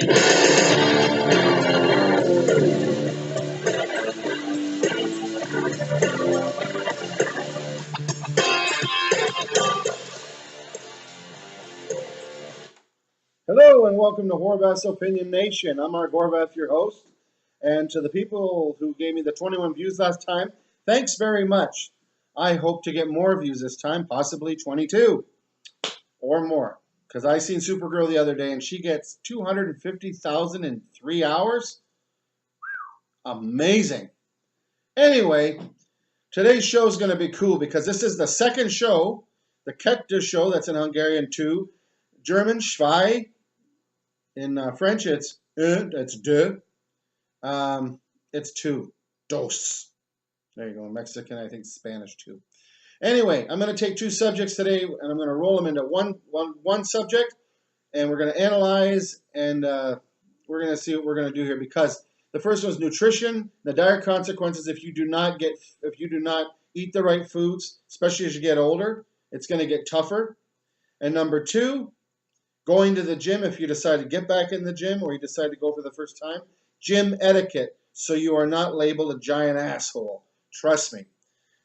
Hello and welcome to Horvath's Opinion Nation. I'm Mark Horvath, your host. And to the people who gave me the 21 views last time, thanks very much. I hope to get more views this time, possibly 22 or more. Because I seen Supergirl the other day and she gets 250,000 in 3 hours. Amazing. Anyway, today's show is going to be cool because this is the second show, the Kekte show, that's in Hungarian too. German, Zwei. In French, it's that's deux. It's two. Dos. There you go. In Mexican, I think Spanish too. Anyway, I'm going to take two subjects today, and I'm going to roll them into one subject, and we're going to analyze, and we're going to see what we're going to do here. Because the first one is nutrition, the dire consequences if you do not eat the right foods, especially as you get older. It's going to get tougher. And number two, going to the gym if you decide to get back in the gym or you decide to go for the first time. Gym etiquette, so you are not labeled a giant asshole. Trust me.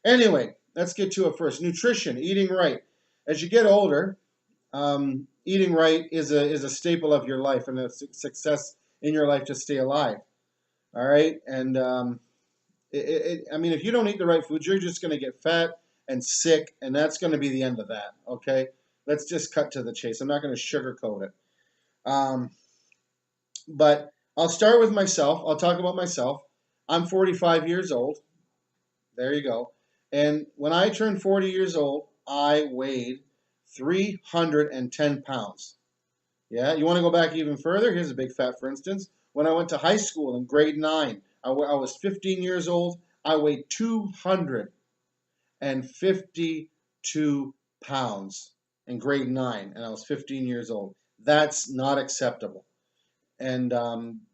Anyway, let's get to it first. Nutrition, eating right. As you get older, eating right is a staple of your life and a success in your life to stay alive. All right? And I mean, if you don't eat the right foods, you're just going to get fat and sick, and that's going to be the end of that, okay? Let's just cut to the chase. I'm not going to sugarcoat it. But I'll start with myself. I'll talk about myself. I'm 45 years old. There you go. And when I turned 40 years old, I weighed 310 pounds. Yeah, you want to go back even further? Here's a big fat, for instance. When I went to high school in grade 9, I was 15 years old. I weighed 252 pounds. In grade 9, and I was 15 years old. That's not acceptable. And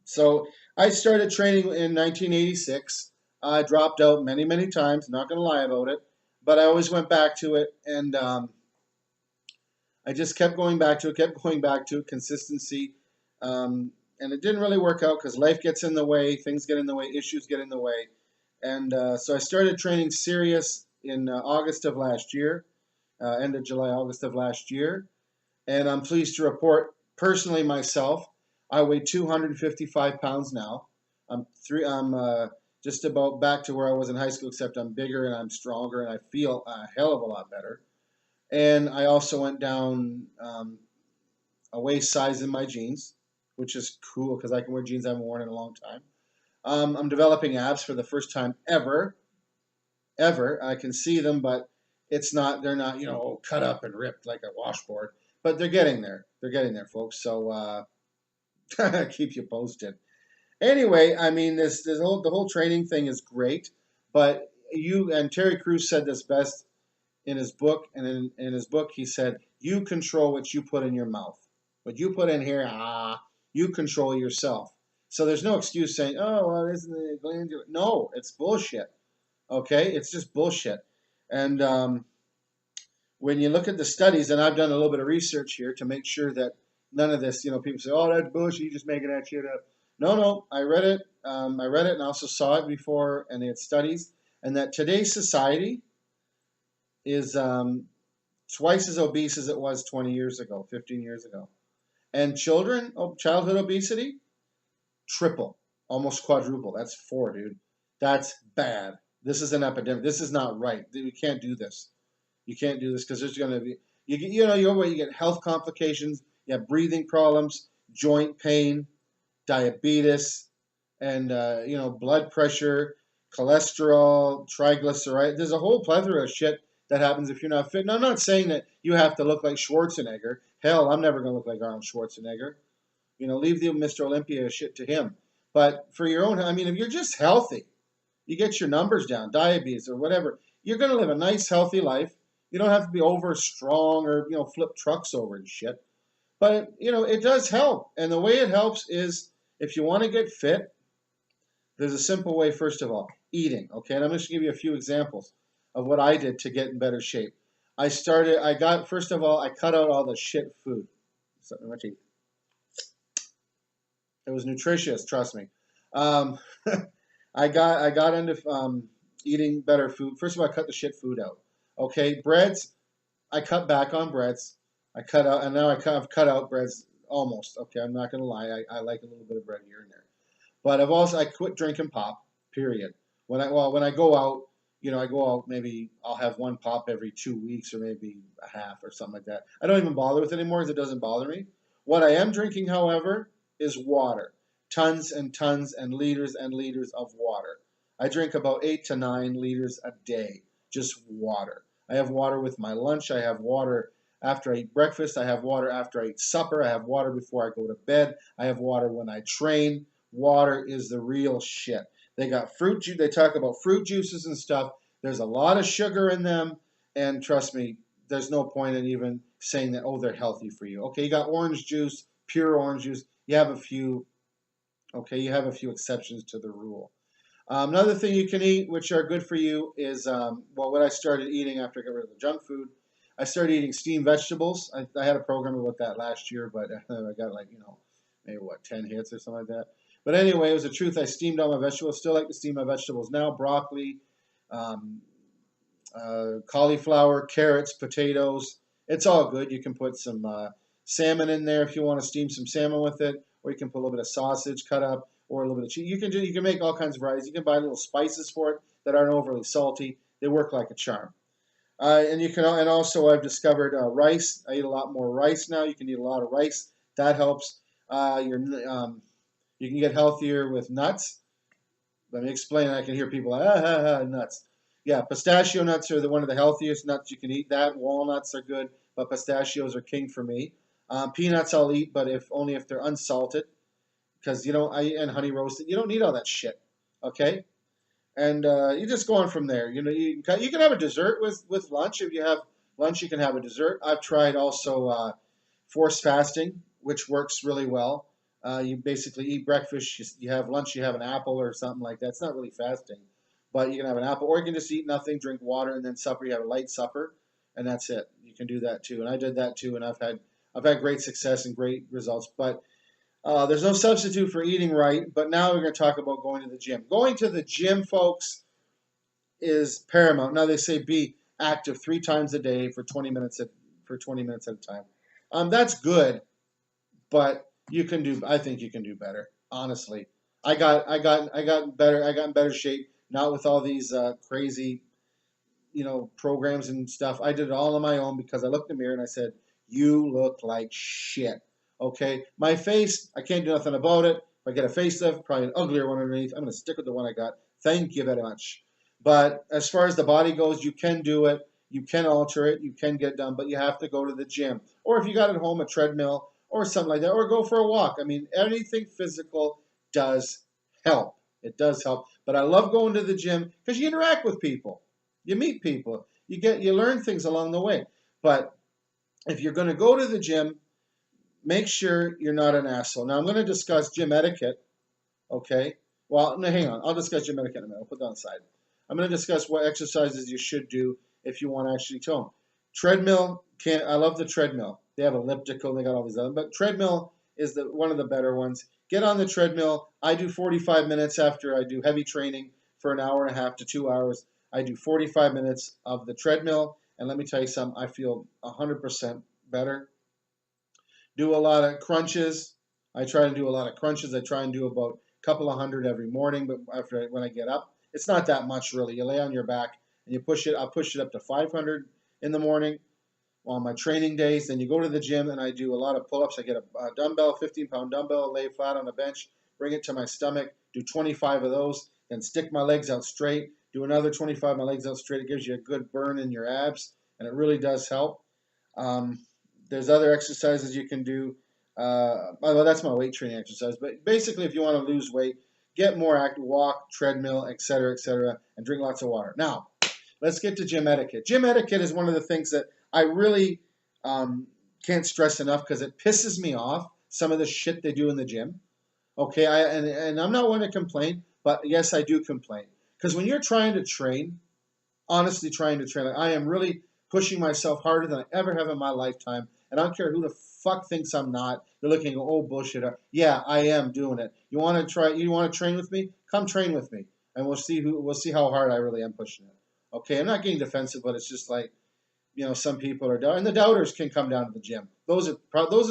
so I started training in 1986. I dropped out many, many times, not going to lie about it, but I always went back to it, and I just kept going back to it, consistency, and it didn't really work out because life gets in the way, things get in the way, issues get in the way, and so I started training serious in August of last year. End of July, August of last year. And I'm pleased to report, personally myself, I weigh 255 pounds now. I'm just about back to where I was in high school, except I'm bigger and I'm stronger and I feel a hell of a lot better. And I also went down a waist size in my jeans, which is cool because I can wear jeans I haven't worn in a long time. I'm developing abs for the first time ever. I can see them, but they're not, cut up and ripped like a washboard, but they're getting there. They're getting there, folks. So keep you posted. Anyway, I mean, the whole training thing is great, but Terry Crews said this best in his book, and in his book he said, you control what you put in your mouth. What you put in here, you control yourself. So there's no excuse saying, oh, well, isn't the glandular? No, it's bullshit. Okay, it's just bullshit. And when you look at the studies, and I've done a little bit of research here to make sure that none of this, people say, oh, that's bullshit, you're just making that shit up. No, I read it. And I also saw it before, and they had studies, and that today's society is twice as obese as it was 20 years ago, 15 years ago. And childhood obesity, triple, almost quadruple. That's 4, dude. That's bad. This is an epidemic. This is not right. We can't do this. You can't do this because there's going to be, you get health complications, you have breathing problems, joint pain, diabetes, and blood pressure, cholesterol, triglycerides. There's a whole plethora of shit that happens if you're not fit. And I'm not saying that you have to look like Schwarzenegger. Hell, I'm never going to look like Arnold Schwarzenegger. Leave the Mr. Olympia shit to him. But for your own, if you're just healthy, you get your numbers down, diabetes or whatever, you're going to live a nice, healthy life. You don't have to be over strong or, flip trucks over and shit. But, it does help. And the way it helps is if you want to get fit, there's a simple way, first of all, eating. Okay, and I'm just going to give you a few examples of what I did to get in better shape. First of all, I cut out all the shit food. Something much eat. It was nutritious, trust me. Um, I got into eating better food. First of all, I cut the shit food out. Okay, breads. I cut back on breads. I cut out, and now I've cut out breads almost. Okay, I'm not gonna lie. I like a little bit of bread here and there. But I quit drinking pop. Period. When I go out, I go out, maybe I'll have one pop every 2 weeks or maybe a half or something like that. I don't even bother with it anymore because it doesn't bother me. What I am drinking, however, is water. Tons and tons and liters of water. I drink about 8 to 9 liters a day, just water. I have water with my lunch. I have water after I eat breakfast. I have water after I eat supper. I have water before I go to bed. I have water when I train. Water is the real shit. They got fruit juice. They talk about fruit juices and stuff. There's a lot of sugar in them, and trust me, there's no point in even saying that. Oh, they're healthy for you. Okay, you got orange juice, pure orange juice. You have a few. Okay, you have a few exceptions to the rule. Another thing you can eat, which are good for you, is what I started eating after I got rid of the junk food. I started eating steamed vegetables. I had a program about that last year, but I got maybe 10 hits or something like that. But anyway, it was the truth. I steamed all my vegetables. Still like to steam my vegetables now. Broccoli, um, cauliflower, carrots, potatoes. It's all good. You can put some salmon in there if you want to steam some salmon with it, or you can put a little bit of sausage cut up, or a little bit of cheese. You can make all kinds of varieties. You can buy little spices for it that aren't overly salty. They work like a charm. And also I've discovered rice. I eat a lot more rice now. You can eat a lot of rice. That helps. You can get healthier with nuts. Let me explain. I can hear people like, nuts. Yeah, pistachio nuts are one of the healthiest nuts you can eat. That walnuts are good, but pistachios are king for me. Peanuts I'll eat, but if only if they're unsalted, because and honey roasted. You don't need all that shit. Okay, and you just go on from there. You can have a dessert with lunch. If you have lunch, you can have a dessert. I've tried also forced fasting, which works really well. You basically eat breakfast, you have lunch, you have an apple or something like that. It's not really fasting, but you can have an apple, or you can just eat nothing, drink water, and then supper. You have a light supper, and that's it. You can do that too, and I did that too, and I've had great success and great results. But there's no substitute for eating right. But now we're going to talk about going to the gym. Going to the gym, folks, is paramount. Now they say be active 3 times a day for 20 minutes at a time. That's good, but I think you can do better. Honestly, I got better. I got in better shape. Not with all these crazy, programs and stuff. I did it all on my own because I looked in the mirror and I said, "You look like shit." Okay, my face, I can't do nothing about it. If I get a facelift, probably an uglier one underneath. I'm gonna stick with the one I got. Thank you very much. But as far as the body goes, you can do it. You can alter it. You can get it done, but you have to go to the gym. Or if you got at home a treadmill or something like that, or go for a walk. I mean, anything physical does help. It does help. But I love going to the gym because you interact with people. You meet people. You learn things along the way. But if you're going to go to the gym, make sure you're not an asshole. Now I'm going to discuss gym etiquette. Okay. Well, no, hang on. I'll discuss gym etiquette in a minute. I'll put that aside. I'm going to discuss what exercises you should do if you want to actually tone. Treadmill, I love the treadmill. They have elliptical, they got all these other, but treadmill is one of the better ones. Get on the treadmill. I do 45 minutes after I do heavy training for an hour and a half to 2 hours. I do 45 minutes of the treadmill, and let me tell you something, I feel 100% better. Do a lot of crunches. I try to do a lot of crunches. I try and do about a couple of hundred every morning, but when I get up, it's not that much really. You lay on your back and you push it. I'll push it up to 500 in the morning on my training days. Then you go to the gym and I do a lot of pull-ups. I get a dumbbell, 15-pound dumbbell, lay flat on the bench, bring it to my stomach, do 25 of those, then stick my legs out straight, do another 25, my legs out straight. It gives you a good burn in your abs, and it really does help. There's other exercises you can do. Well, that's my weight training exercise. But basically, if you want to lose weight, get more active, walk, treadmill, etc., and drink lots of water. Now, let's get to gym etiquette. Gym etiquette is one of the things that I really can't stress enough because it pisses me off, some of the shit they do in the gym. Okay, and I'm not one to complain, but yes, I do complain. Because when you're trying to train, honestly trying to train, I am really pushing myself harder than I ever have in my lifetime, and I don't care who the fuck thinks I'm not. They're looking and go, oh bullshit. Yeah, I am doing it. You want to try? You want to train with me? Come train with me, and we'll see how hard I really am pushing it. Okay, I'm not getting defensive, but it's just like, some people are down, and the doubters can come down to the gym. Those are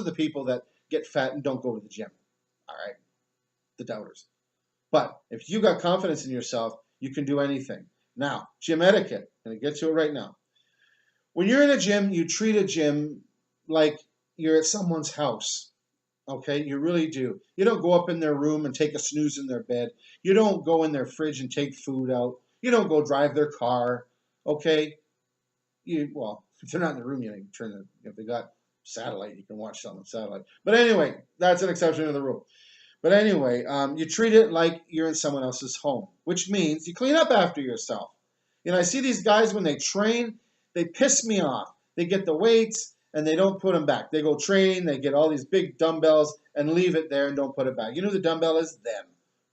the people that get fat and don't go to the gym. All right, the doubters. But if you got confidence in yourself, you can do anything. Now, gym etiquette. I'm going to get to it right now. When you're in a gym, you treat a gym like you're at someone's house. Okay, you really do. You don't go up in their room and take a snooze in their bed. You don't go in their fridge and take food out. You don't go drive their car. Okay, well, if they're not in the room, you can turn if they got satellite, you can watch something on satellite. But anyway, that's an exception to the rule. But anyway, you treat it like you're in someone else's home, which means you clean up after yourself. I see these guys when they train, they piss me off. They get the weights and they don't put them back. They go train, they get all these big dumbbells and leave it there and don't put it back. You know who the dumbbell is? Them.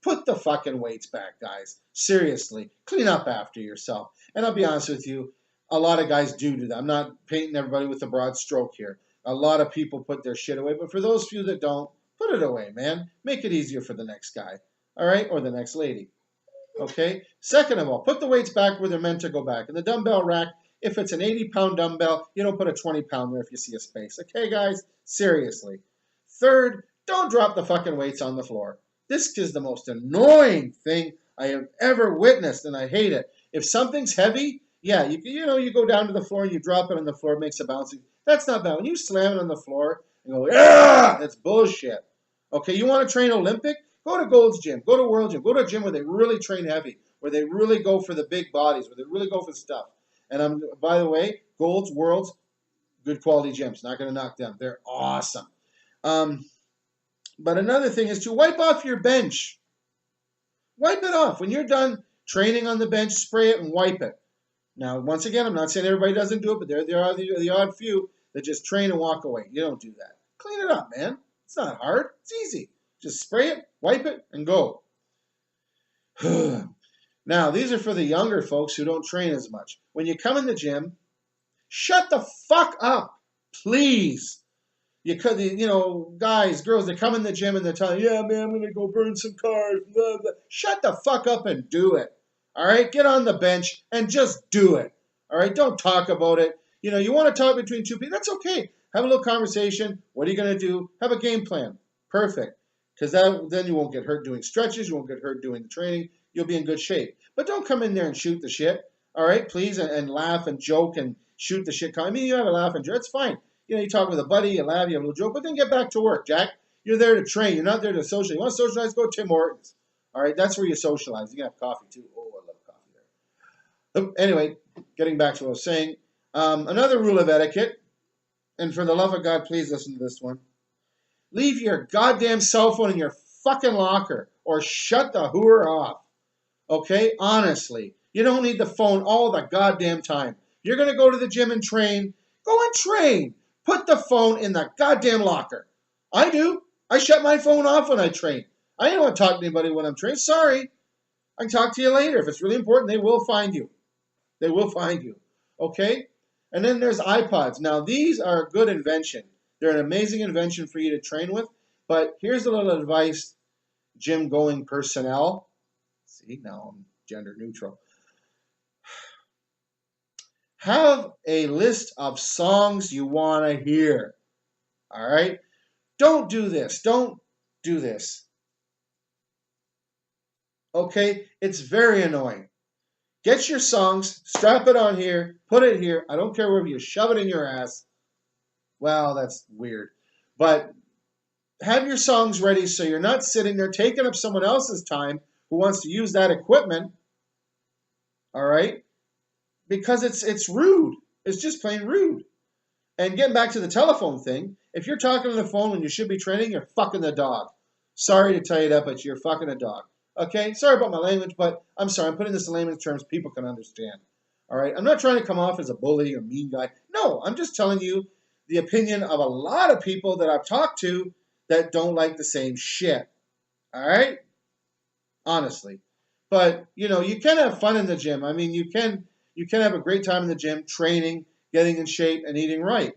Put the fucking weights back, guys. Seriously, clean up after yourself. And I'll be honest with you, a lot of guys do that. I'm not painting everybody with a broad stroke here. A lot of people put their shit away, but for those few that don't, put it away, man. Make it easier for the next guy, all right, or the next lady, okay? Second of all, put the weights back where they're meant to go back. In the dumbbell rack, if it's an 80-pound dumbbell, you don't put a 20-pound there if you see a space, okay, guys? Seriously. Third, don't drop the fucking weights on the floor. This is the most annoying thing I have ever witnessed, and I hate it. If something's heavy, yeah, you go down to the floor and you drop it on the floor, it makes a bouncing. That's not bad. When you slam it on the floor and go, yeah, that's bullshit. Okay, you want to train Olympic? Go to Gold's Gym. Go to World Gym. Go to a gym where they really train heavy, where they really go for the big bodies, where they really go for stuff. And by the way, Gold's, World's, good quality gyms. Not going to knock them. They're awesome. But another thing is to wipe off your bench. Wipe it off. When you're done training on the bench, spray it and wipe it. Now, once again, I'm not saying everybody doesn't do it, but there are the odd few that just train and walk away. You don't do that. Clean it up, man. It's not hard. It's easy. Just spray it, wipe it, and go. Now, these are for the younger folks who don't train as much. When you come in the gym, shut the fuck up, please. Guys, girls, they come in the gym and they're telling you, yeah, man, I'm going to go burn some cars. Blah, blah. Shut the fuck up and do it. All right? Get on the bench and just do it. All right? Don't talk about it. You want to talk between two people. That's okay. Have a little conversation. What are you going to do? Have a game plan. Perfect. Because then you won't get hurt doing stretches. You won't get hurt doing the training. You'll be in good shape. But don't come in there and shoot the shit. All right? Please, and laugh and joke and shoot the shit. I mean, you have a laugh and joke. It's fine. You talk with a buddy, you laugh, you have a little joke, but then get back to work, Jack. You're there to train. You're not there to socialize. You want to socialize? Go to Tim Hortons. All right? That's where you socialize. You can have coffee, too. Oh, I love coffee there. Anyway, getting back to what I was saying. Another rule of etiquette, and for the love of God, please listen to this one. Leave your goddamn cell phone in your fucking locker or shut the hooer off. Okay? Honestly. You don't need the phone all the goddamn time. You're going to go to the gym and train. Go and train. Put the phone in the goddamn locker. I do. I shut my phone off when I train. I don't want to talk to anybody when I'm training. Sorry. I can talk to you later. If it's really important, they will find you. They will find you. Okay? And then there's iPods. Now, these are a good invention. They're an amazing invention for you to train with. But here's a little advice, gym-going personnel. See, now I'm gender neutral. Have a list of songs you want to hear. All right? Don't do this. Don't do this. Okay? It's very annoying. Get your songs, strap it on here, put it here. I don't care whether you shove it in your ass. Well, that's weird. But have your songs ready so you're not sitting there taking up someone else's time who wants to use that equipment. All right? Because it's rude. It's just plain rude. And getting back to the telephone thing, if you're talking on the phone when you should be training, you're fucking the dog. Sorry to tell you that, but you're fucking a dog. Okay? Sorry about my language, but I'm sorry. I'm putting this in layman's terms people can understand. All right? I'm not trying to come off as a bully or mean guy. No, I'm just telling you the opinion of a lot of people that I've talked to that don't like the same shit. All right? Honestly. But, you can have fun in the gym. I mean, you can have a great time in the gym, training, getting in shape, and eating right.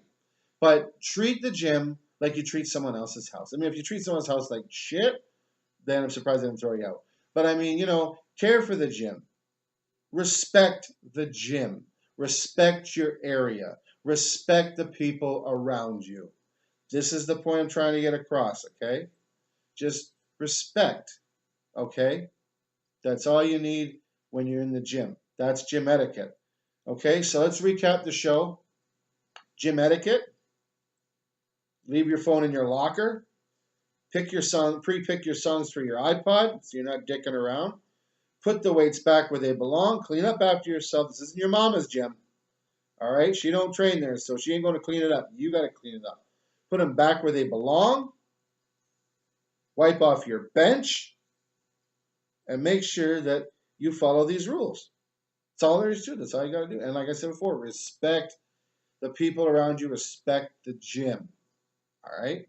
But treat the gym like you treat someone else's house. I mean, if you treat someone's house like shit, then I'm surprised they didn't throw you out. But I mean, care for the gym. Respect the gym. Respect your area. Respect the people around you. This is the point I'm trying to get across, okay? Just respect, okay? That's all you need when you're in the gym. That's gym etiquette. Okay, so let's recap the show. Gym etiquette. Leave your phone in your locker. Pick your song, pre-pick your songs for your iPod so you're not dicking around. Put the weights back where they belong. Clean up after yourself. This isn't your mama's gym. All right, she don't train there, so she ain't going to clean it up. You got to clean it up. Put them back where they belong. Wipe off your bench, and make sure that you follow these rules. That's all there is to it. That's all you got to do. And like I said before, respect the people around you. Respect the gym. All right.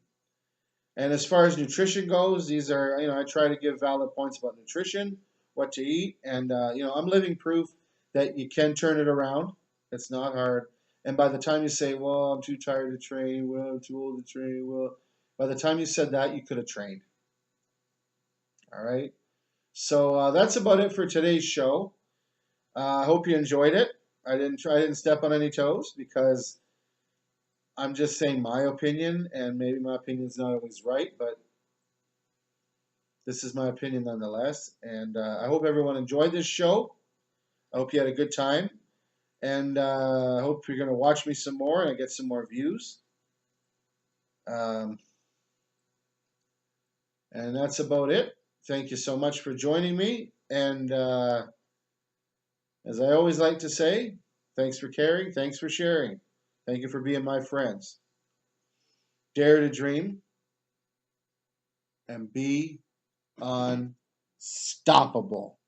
And as far as nutrition goes, these are, I try to give valid points about nutrition, what to eat, and I'm living proof that you can turn it around. It's not hard. And by the time you say, well, I'm too tired to train, well, I'm too old to train, well, by the time you said that, you could have trained. All right. So that's about it for today's show. I hope you enjoyed it. I didn't step on any toes because I'm just saying my opinion, and maybe my opinion's not always right, but this is my opinion nonetheless. And I hope everyone enjoyed this show. I hope you had a good time. And I hope you're going to watch me some more and I get some more views. And that's about it. Thank you so much for joining me. And as I always like to say, thanks for caring. Thanks for sharing. Thank you for being my friends. Dare to dream and be unstoppable.